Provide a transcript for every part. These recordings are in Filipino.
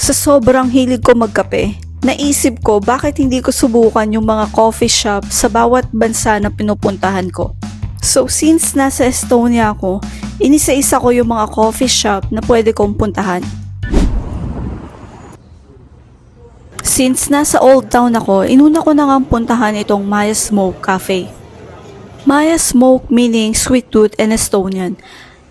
Sa sobrang hilig ko magkape, naisip ko bakit hindi ko subukan yung mga coffee shop sa bawat bansa na pinupuntahan ko. So since nasa Estonia ako, inisa-isa ko yung mga coffee shop na pwede kong puntahan. Since nasa Old Town ako, inuna ko na nga puntahan itong Maya Smoke Cafe. Maya Smoke meaning sweet tooth and Estonian.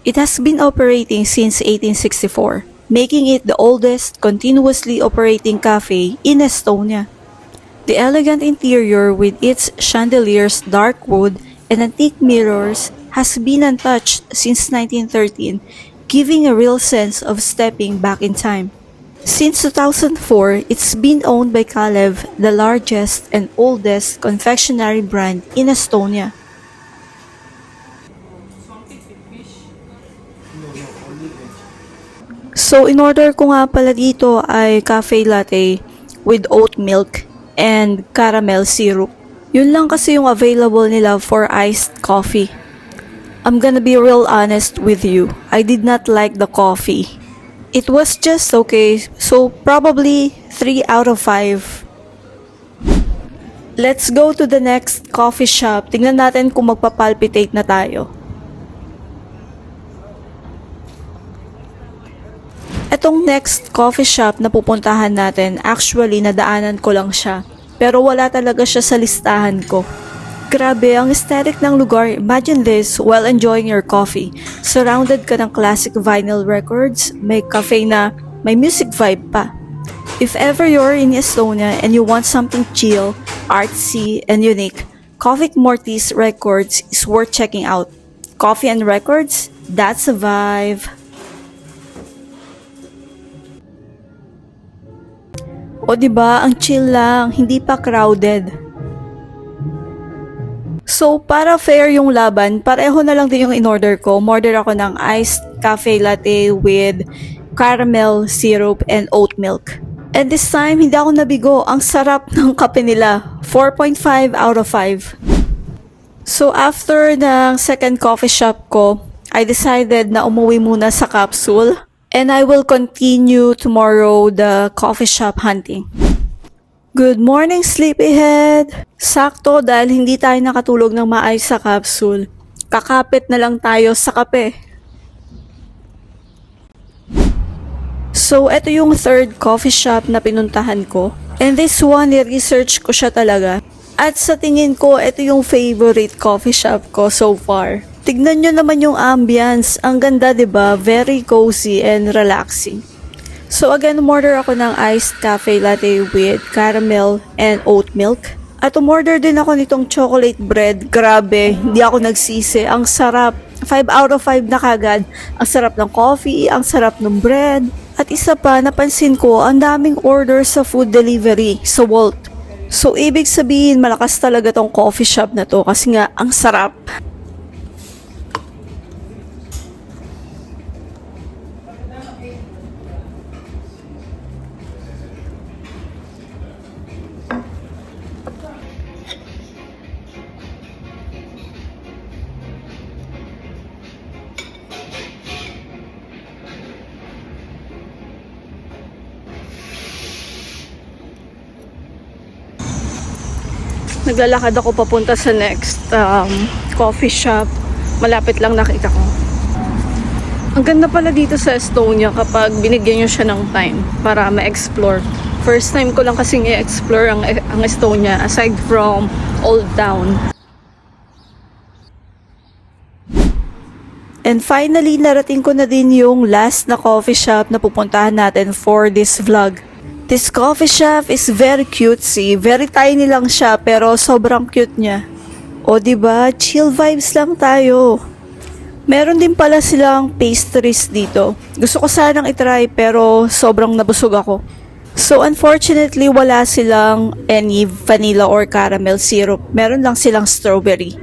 It has been operating since 1864, making it the oldest continuously operating cafe in Estonia. The elegant interior with its chandeliers, dark wood, and antique mirrors has been untouched since 1913, giving a real sense of stepping back in time. Since 2004, it's been owned by Kalev, the largest and oldest confectionery brand in Estonia. So, in order ko nga pala dito ay cafe latte with oat milk and caramel syrup. Yun lang kasi yung available nila for iced coffee. I'm gonna be real honest with you. I did not like the coffee. It was just okay, so probably 3 out of 5. Let's go to the next coffee shop. Tingnan natin kung magpapalpitate na tayo. Etong next coffee shop na pupuntahan natin, actually nadaanan ko lang siya. Pero wala talaga siya sa listahan ko. Grabe, ang aesthetic ng lugar. Imagine this while enjoying your coffee. Surrounded ka ng classic vinyl records, may cafe na may music vibe pa. If ever you're in Estonia and you want something chill, artsy, and unique, Coffee Mortis Records is worth checking out. Coffee and records, that's a vibe. O diba, ang chill lang, hindi pa crowded. So, para fair yung laban, pareho na lang din yung in-order ko. Umorder ako ng iced cafe latte with caramel syrup and oat milk. And this time, hindi ako nabigo. Ang sarap ng kape nila. 4.5 out of 5. So, after ng second coffee shop ko, I decided na umuwi muna sa capsule. And I will continue tomorrow the coffee shop hunting. Good morning, sleepyhead! Sakto dahil hindi tayo nakatulog ng maayos sa capsule. Kakapit na lang tayo sa kape. So, ito yung third coffee shop na pinuntahan ko. And this one, i-research ko siya talaga. At sa tingin ko, ito yung favorite coffee shop ko so far. Tignan nyo naman yung ambience. Ang ganda, diba? Very cozy and relaxing. So again, umorder ako ng iced cafe latte with caramel and oat milk. At umorder din ako nitong chocolate bread. Grabe, hindi ako nagsisi. Ang sarap. 5 out of 5 na kagad. Ang sarap ng coffee, ang sarap ng bread. At isa pa, napansin ko, ang daming order sa food delivery sa Wolt. So ibig sabihin, malakas talaga tong coffee shop na to kasi nga, ang sarap. Naglalakad ako papunta sa next coffee shop. Malapit lang nakita ko. Ang ganda pala dito sa Estonia kapag binigyan nyo siya ng time para ma-explore. First time ko lang kasing i-explore ang Estonia aside from Old Town. And finally, narating ko na din yung last na coffee shop na pupuntahan natin for this vlog. This coffee shop is very cutesy. Very tiny lang siya pero sobrang cute niya. O diba, chill vibes lang tayo. Meron din pala silang pastries dito. Gusto ko sanang itry pero sobrang nabusog ako. So unfortunately, wala silang any vanilla or caramel syrup. Meron lang silang strawberry.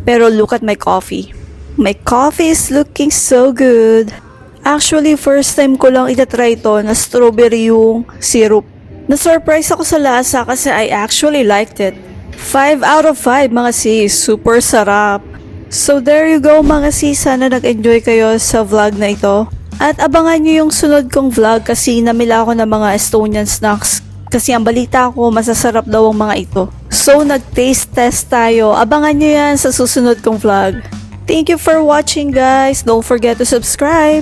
Pero look at my coffee. My coffee is looking so good. Actually, first time ko lang itatry ito na strawberry yung syrup. Na-surprise ako sa lasa kasi I actually liked it. 5 out of 5 mga sis, super sarap. So there you go mga sis, sana nag-enjoy kayo sa vlog na ito. At abangan nyo yung sunod kong vlog kasi namila ako ng mga Estonian snacks. Kasi ang balita ko, masasarap daw ang mga ito. So, nag-taste test tayo. Abangan nyo yan sa susunod kong vlog. Thank you for watching guys. Don't forget to subscribe.